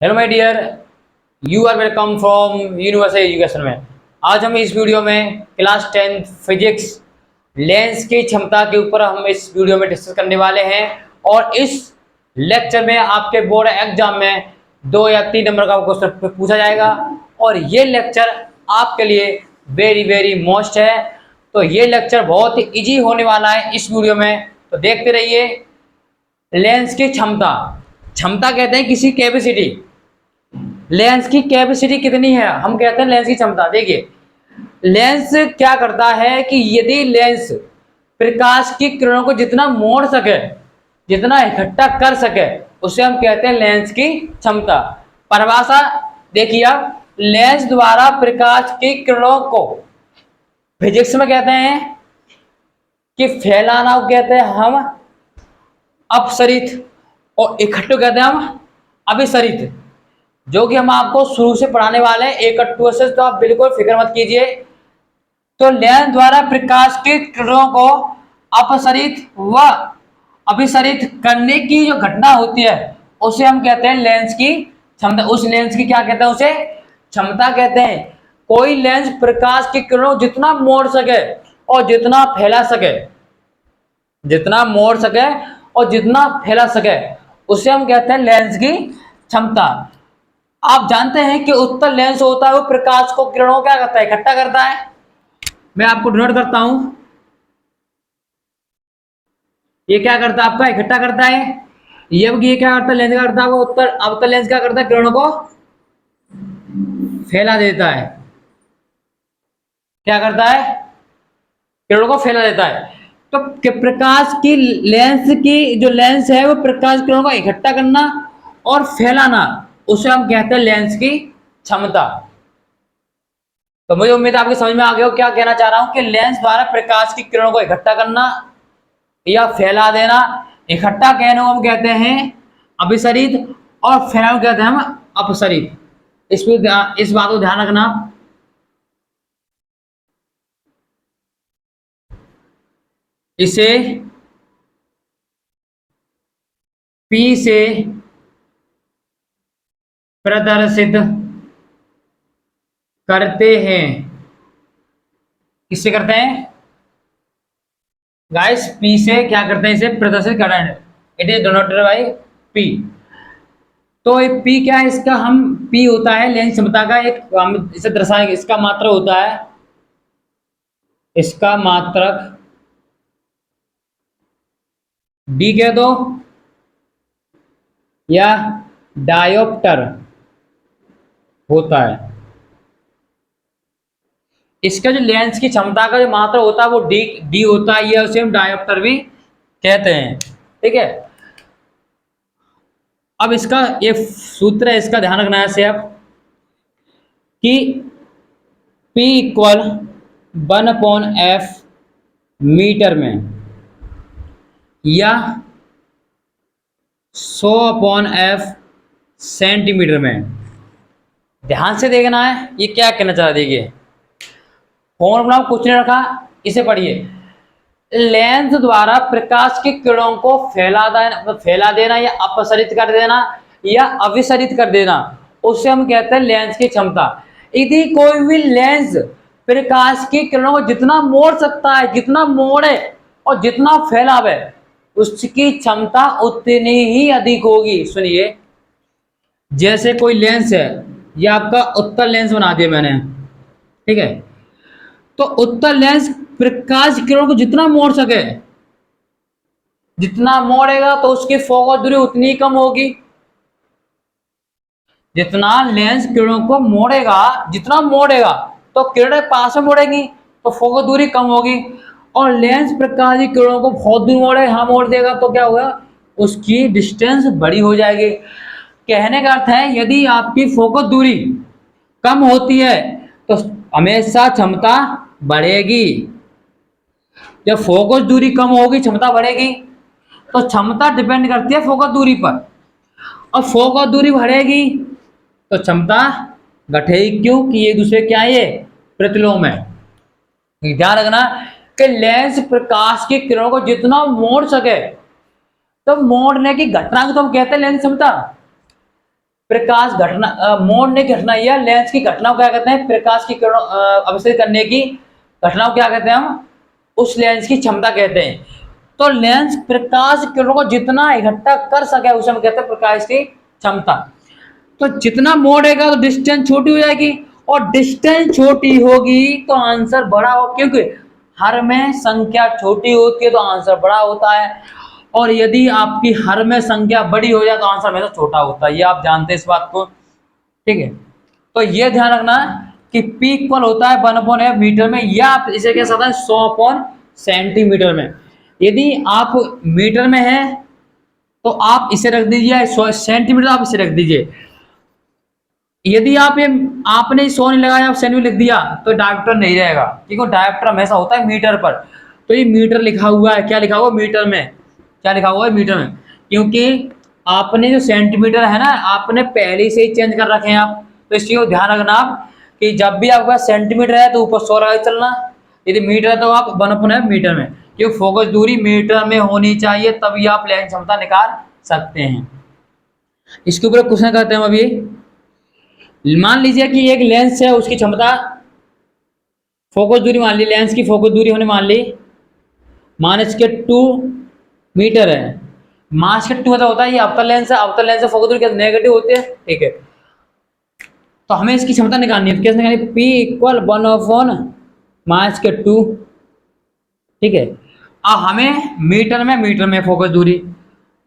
Hello my dear, you are welcome from Universal Education में। आज हम इस वीडियो में क्लास 10 फिजिक्स लेंस की क्षमता के ऊपर हम इस वीडियो में डिस्कस करने वाले हैं। और इस लेक्चर में आपके बोर्ड एग्जाम में 2 या 3 नंबर का क्वेश्चन पूछा जाएगा और ये लेक्चर आपके लिए वेरी वेरी मोस्ट है। तो ये लेक्चर बहुत ही ईजी होने वाला है इस वीडियो में, तो देखते रहिए। लेंस की क्षमता, क्षमता कहते हैं किसी कैपेसिटी। लेंस की कैपेसिटी कितनी है, हम कहते हैं लेंस की क्षमता। देखिए लेंस क्या करता है कि यदि लेंस प्रकाश की किरणों को जितना मोड़ सके, जितना इकट्ठा कर सके, उसे हम कहते हैं लेंस की क्षमता। परिभाषा देखिए आप, लेंस द्वारा प्रकाश की किरणों को फिजिक्स में कहते हैं कि फैलाना कहते हैं हम अपसरित, और इकट्ठे कहते हैं हम अभिसरित, जो कि हम आपको शुरू से पढ़ाने वाले हैं एक टू से, तो आप बिल्कुल फिक्र मत कीजिए। तो लेंस द्वारा प्रकाश की किरणों को अपसरित व अभिसरित करने की जो घटना होती है उसे हम कहते हैं लेंस की क्षमता। उस लेंस की क्या कहते हैं, उसे क्षमता कहते हैं। कोई लेंस प्रकाश की किरणों जितना मोड़ सके और जितना फैला सके, जितना मोड़ सके और जितना फैला सके, उसे हम कहते हैं लेंस की क्षमता। आप जानते हैं कि उत्तल लेंस होता है वो प्रकाश को किरणों क्या करता है, इकट्ठा करता है। मैं आपको डिनोट करता हूं, ये क्या करता है, आपका इकट्ठा करता है। ये क्या करता है, लेंस क्या करता है, वो उत्तल अवतल लेंस क्या करता है, किरणों को फैला देता है। क्या करता है, किरणों को फैला देता है। तो प्रकाश की लेंस की जो लेंस है वो प्रकाश किरणों को इकट्ठा करना और फैलाना, उसे हम कहते हैं लेंस की क्षमता। तो मुझे उम्मीद है आपकी समझ में आ गया हो क्या कहना चाह रहा हूं कि लेंस द्वारा प्रकाश की किरणों को इकट्ठा करना या फैला देना। इकट्ठा कहने को हम कहते हैं अभिसरित और फैलाना को कहते हैं हम अपसरित। इस बात को ध्यान रखना। इसे P से प्रदर्शित करते हैं। किससे करते हैं गाइस, P से क्या करते हैं, इसे प्रदर्शित करना है। It is denoted by P। तो P क्या है, इसका हम P होता है लेंस क्षमता का एक, हम इसे दर्शाएंगे, इसका मात्रक होता है, इसका मात्रक D कह दो या डायोप्टर होता है। इसका जो लेंस की क्षमता का जो मात्रा होता है वो डी होता है, ये उसे हम डायोप्टर भी कहते हैं। ठीक है, अब इसका ये सूत्र है, इसका ध्यान रखना है से आप कि P इक्वल 1/f मीटर में या 100/f सेंटीमीटर में। ध्यान से देखना है ये क्या कहना चाह रहा है। देखिए फॉर्मूला कुछ नहीं रखा, इसे पढ़िए। लेंस द्वारा प्रकाश की किरणों को फैला देना या अपसरित कर देना या अभिसरित कर देना, उसे हम कहते हैं लेंस की क्षमता। यदि कोई भी लेंस प्रकाश की किरणों को जितना मोड़ सकता है, जितना मोड़े और जितना फैलावे, उसकी क्षमता उतनी ही अधिक होगी। सुनिए, जैसे कोई लेंस है, ये आपका उत्तल लेंस बना दिया मैंने, ठीक है। तो उत्तल लेंस प्रकाश किरणों को जितना मोड़ सके, जितना मोड़ेगा तो उसकी फोकस दूरी उतनी ही कम होगी। जितना लेंस किरणों को मोड़ेगा, जितना मोड़ेगा तो किरणें पास में मोड़ेगी तो फोकस दूरी कम होगी। और लेंस प्रकाश की किरणों को बहुत दूर मोड़े, हाँ मोड़ देगा तो क्या होगा, उसकी डिस्टेंस बड़ी हो जाएगी। कहने का अर्थ है यदि आपकी फोकस दूरी कम होती है तो हमेशा क्षमता बढ़ेगी। जब फोकस दूरी कम होगी क्षमता बढ़ेगी। तो क्षमता डिपेंड करती है फोकस दूरी पर, और फोकस दूरी बढ़ेगी तो क्षमता घटेगी। क्यों कि ये दूसरे क्या है, ये प्रतिलोम है। ध्यान रखना कि लेंस प्रकाश की किरणों को जितना मोड़ सके, तो मोड़ने की घटना को तो हम कहते हैं लेंस क्षमता। प्रकाश घटना मोड ने घटना या लेंस की घटना को क्या कहते हैं, प्रकाश की किरणों अवशोषित करने की घटना को क्या कहते हैं हम, उस लेंस की क्षमता कहते हैं। तो लेंस प्रकाश किरणों को जितना इकट्ठा कर सके उसे हम कहते हैं प्रकाश की क्षमता। तो जितना मोड रहेगा तो डिस्टेंस छोटी हो जाएगी, और डिस्टेंस छोटी होगी तो आंसर बड़ा हो, क्योंकि हर में संख्या छोटी होती है तो आंसर बड़ा होता है, और यदि आपकी हर में संख्या बड़ी हो जाए तो आंसर हमेशा छोटा होता है। ये आप जानते हैं इस बात को, ठीक है। तो ये ध्यान रखना कि P इक्वल होता है 1/f मीटर में, या आप इसे कह सकते हैं 100 सेंटीमीटर में। यदि आप मीटर में है तो आप इसे रख दीजिए, 100 सेंटीमीटर आप इसे रख दीजिए। यदि आप ये आपने 100 नहीं लगाया, आप सेंटीमीटर लिख दिया तो डायप्टर नहीं रहेगा, क्योंकि डायप्टर हमेशा होता है मीटर पर। तो ये मीटर लिखा हुआ है, क्या लिखा हुआ है मीटर में, क्या लिखा हुआ है मीटर में, क्योंकि आपने जो सेंटीमीटर है ना आपने पहले से ही चेंज कर रखे हैं आप। तो इस चीज को ध्यान रखना आप कि जब भी आपके पास सेंटीमीटर है तो ऊपर 100 लगा के चलना, यदि मीटर है तो आप 1/f मीटर में, क्योंकि फोकस दूरी मीटर में होनी चाहिए, तभी आप लेंस क्षमता निकाल सकते हैं। इसके ऊपर क्वेश्चन करते हैं हम अभी। मान लीजिए कि एक लेंस है, उसकी क्षमता फोकस दूरी मान ली, लेंस की फोकस दूरी हमने मान ली -2 मीटर है। -2 मतलब होता है ये अवतल लेंस है, अवतल लेंस से फोकस दूरी क्या नेगेटिव होती है, ठीक है। तो हमें इसकी क्षमता निकालनी है, कैसे निकालनी, P इक्वल 1/2, ठीक है। अब हमें मीटर में फोकस दूरी,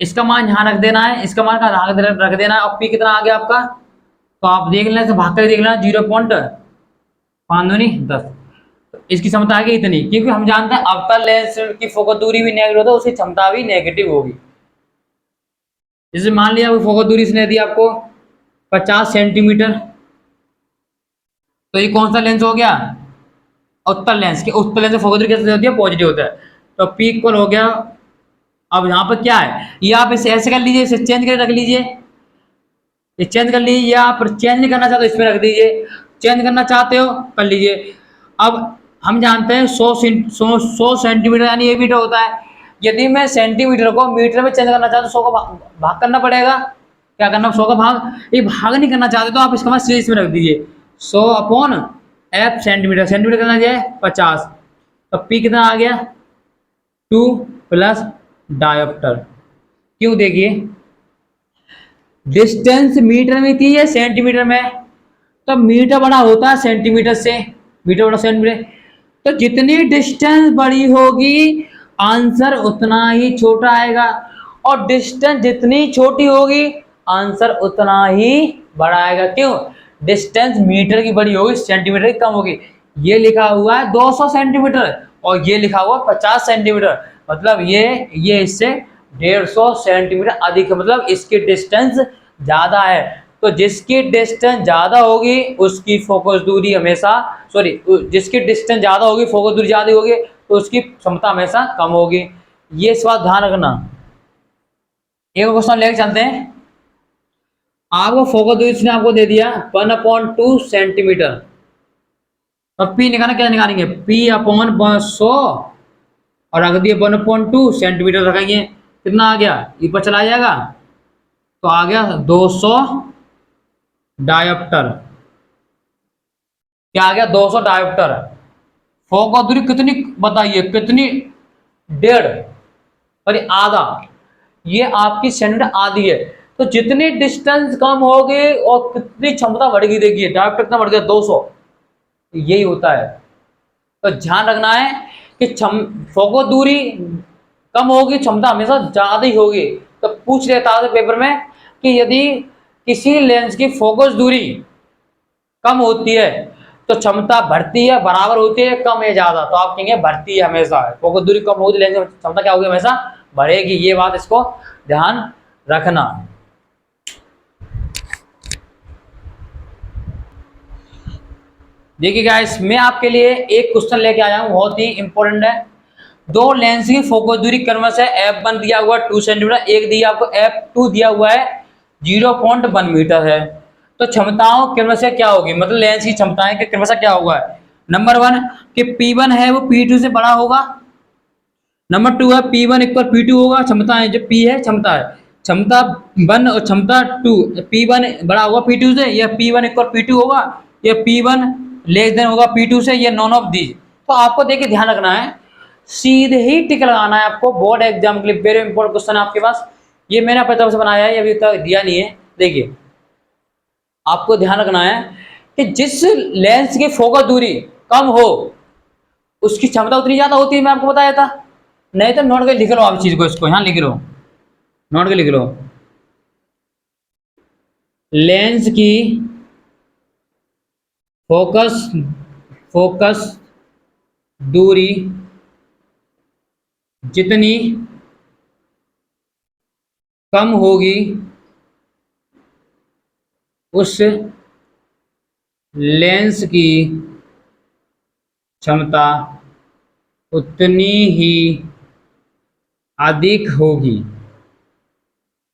इसका मान यहाँ रख देना है, इसका मान कहाँ रख देना है, और P कितना आ गया आपका, तो आप देख लेना, तो भाग कर देख लेना, 0.5 इसकी क्षमता आ गई इतनी, क्योंकि हम जानते हैं अवतल लेंस की फोकस दूरी भी नेगेटिव होता है, उसकी क्षमता भी नेगेटिव होगी। जैसे मान लिया फोकस दूरी इसने दी आपको 50 सेंटीमीटर, तो ये कौन सा लेंस हो गया, उत्तल लेंस के, उत्तल लेंस से फोकस दूरी कैसे होती है, पॉजिटिव होता है। तो P इक्वल हो गया, अब यहाँ पर क्या है, ये आप इसे ऐसे कर लीजिए, इसे चेंज करके रख लीजिए, ये चेंज कर लीजिए, या आप चेंज नहीं करना चाहते इसमें रख दीजिए, चेंज करना चाहते हो कर लीजिए। अब हम जानते हैं 100 सेंटीमीटर यानी 1 मीटर होता है। यदि मैं सेंटीमीटर को मीटर में चेंज करना चाहता हूँ, 100 का भाग करना पड़ेगा, क्या करना, 100 का भाग, ये भाग नहीं करना चाहते तो आप इसका सीधे इसमें रख दीजिए 100/f सेंटीमीटर, सेंटीमीटर कितना दिया है 50, तो P कितना आ गया 2 प्लस डायोप्टर। क्यों, देखिए डिस्टेंस मीटर में थी या सेंटीमीटर में, तो मीटर बड़ा होता है सेंटीमीटर से, मीटर बड़ा सेंटीमीटर, तो जितनी डिस्टेंस बड़ी होगी आंसर उतना ही छोटा आएगा, और डिस्टेंस जितनी छोटी होगी आंसर उतना ही बड़ा आएगा। क्यों, डिस्टेंस मीटर की बड़ी होगी सेंटीमीटर की कम होगी। ये लिखा हुआ है 200 सेंटीमीटर और ये लिखा हुआ 50 सेंटीमीटर, मतलब ये इससे 150 सेंटीमीटर अधिक है, मतलब इसकी डिस्टेंस ज्यादा है। तो जिसकी डिस्टेंस ज्यादा होगी उसकी फोकस दूरी हमेशा, जिसकी डिस्टेंस ज्यादा होगी फोकस दूरी ज्यादा होगी तो उसकी क्षमता हमेशा कम होगी। ये इस बात ध्यान रखना। एक क्वेश्चन लेके चलते हैं। आपको फोकस दूरी इसने आपको दे दिया 1/2 सेंटीमीटर, तो P निकालना, क्या निकालेंगे, P/100 और रख दिए 1/2 सेंटीमीटर रखेंगे, कितना आ गया, ऊपर चला जाएगा तो आ गया 200 डायोप्टर। क्या आ गया, 200 डायोप्टर। फोकस दूरी कितनी बताइए, कितनी, 1.5 और आधा, ये आपकी सेंटीमीटर आधी है। तो जितनी डिस्टेंस कम होगी और कितनी क्षमता बढ़ेगी, देखिए डायोप्टर कितना बढ़ गया 200, यही होता है। तो ध्यान रखना है कि फोकस दूरी कम होगी क्षमता हमेशा ज्यादा ही होगी। तो पूछ लेता है पेपर में कि यदि किसी लेंस की फोकस दूरी कम होती है तो क्षमता बढ़ती है, बराबर होती है, कम है ज्यादा, तो आप कहेंगे बढ़ती है हमेशा। फोकस दूरी कम होगी लेंस की क्षमता क्या होगी, हमेशा बढ़ेगी। ये बात इसको ध्यान रखना। देखिए गाइस, मैं आपके लिए एक क्वेश्चन लेके आया हूं, बहुत ही इंपॉर्टेंट है। दो लेंस की फोकस दूरी क्रमशः f1 दिया हुआ 2 सेंटीमीटर, एक दिया आपको f2 दिया हुआ है 0.1 मीटर है। तो क्षमताओं क्रमशः क्या होगी, मतलब लेंस की क्षमताएं के क्रमशः क्या होगा। नंबर 1 कि P1 है वो P2 से बड़ा होगा। नंबर 2 है P1 इक्वल P2 होगा, क्षमता है जो P है क्षमता है। क्षमता 1 और क्षमता 2, P1 बड़ा होगा P2 से, या P1 इक्वल P2 होगा, या P1 लेस देन होगा P2 से, या नॉन ऑफ दीज। तो आपको देखिए ध्यान रखना है, सीधे ही टिक लगाना है आपको। बोर्ड एग्जाम के लिए वेरी इंपॉर्टेंट क्वेश्चन है आपके पास। ये मैंने अपनी तरफ से बनाया है, ये अभी तक दिया नहीं है। देखिए आपको ध्यान रखना है कि जिस लेंस की फोकस दूरी कम हो उसकी क्षमता उतनी ज्यादा होती है, मैं आपको बताया था। नहीं तो नोट के लिख लो आप चीज को, इसको यहां लिख लो, नोट के लिख लो। लेंस की फोकस फोकस दूरी जितनी कम होगी उस लेंस की क्षमता उतनी ही अधिक होगी।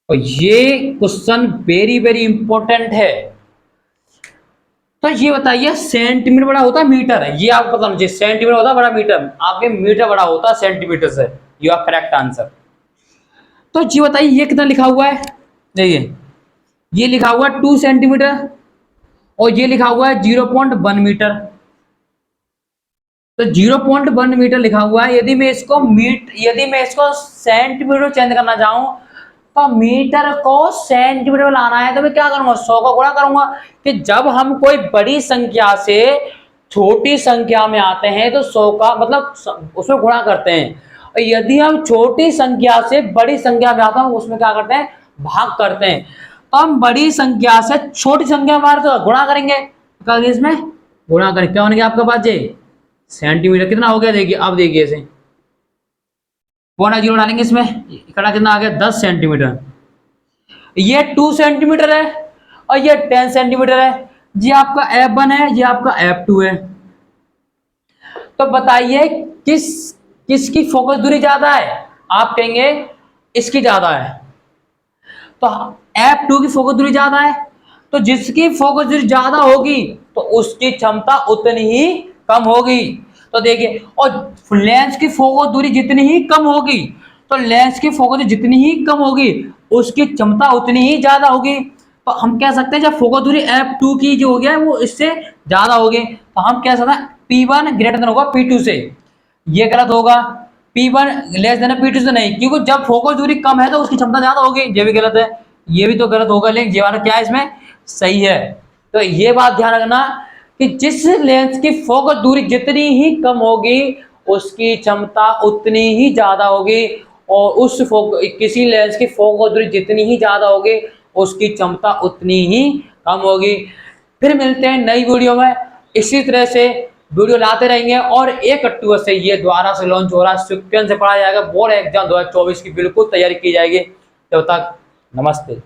और ये क्वेश्चन वेरी वेरी इंपॉर्टेंट है। तो ये बताइए, सेंटीमीटर बड़ा होता है मीटर है, ये आपको पता होना चाहिए। सेंटीमीटर होता है बड़ा मीटर, आपके मीटर बड़ा होता है सेंटीमीटर से। You are correct answer. तो जी बताइए ये कितना लिखा हुआ है। देखिए ये लिखा हुआ है 2 सेंटीमीटर और ये लिखा हुआ है 0.1 मीटर। तो 0.1 मीटर लिखा हुआ है। यदि मैं इसको सेंटीमीटर चेंज करना चाहूं तो मीटर को सेंटीमीटर में लाना है तो मैं क्या करूंगा, 100 का गुणा करूंगा। कि जब हम कोई बड़ी संख्या से छोटी संख्या में आते हैं तो 100 का मतलब उसमें गुणा करते हैं। और यदि हम छोटी संख्या से बड़ी संख्या में आते हैं उसमें क्या करते हैं, भाग करते हैं। तो हम बड़ी संख्या से छोटी संख्या में तो गुणा करेंगे, इसमें गुणा करें, क्या होने आपके पास ये सेंटीमीटर कितना हो गया। देखिए अब देखिए इसे पौना जीरो डालेंगे इसमें, इकट्ठा कितना आ गया 10 सेंटीमीटर। ये 2 सेंटीमीटर है और ये 10 सेंटीमीटर है। ये आपका F1 है, ये आपका F2 है। तो बताइए किसकी फोकस दूरी ज्यादा है। आप कहेंगे इसकी ज्यादा है। तो F2 की फोकस दूरी ज्यादा है, तो जिसकी फोकस दूरी ज्यादा होगी तो उसकी क्षमता उतनी ही कम होगी। तो देखिए, और लेंस की फोकस दूरी जितनी ही कम होगी तो लेंस की फोकस जितनी ही कम होगी उसकी क्षमता उतनी ही ज्यादा होगी। तो हम कह सकते हैं जब फोकस दूरी F2 की जो हो गया है वो इससे ज्यादा होगी तो हम कह सकते हैं P1 ग्रेटर देन होगा P2 से। ये गलत होगा, P1 लेस देन P2 से नहीं, क्योंकि जब फोकस दूरी कम है तो उसकी क्षमता ज्यादा होगी। ये भी गलत है, ये भी तो गलत होगा, लेकिन ये वाला क्या है इसमें सही है। तो ये बात ध्यान रखना कि जिस लेंस की फोकस दूरी जितनी ही कम होगी उसकी क्षमता उतनी ही ज्यादा होगी, और किसी लेंस की फोकस दूरी जितनी ही ज्यादा होगी उसकी क्षमता उतनी ही कम होगी। फिर मिलते हैं नई वीडियो में, इसी तरह से वीडियो लाते रहेंगे। और 1 अक्टूबर से ये दोबारा से लॉन्च हो रहा है, सिक्वेंस से पढ़ाया जाएगा। बोर्ड एग्जाम 2024 की बिल्कुल तैयारी की जाएगी। तब तक नमस्ते।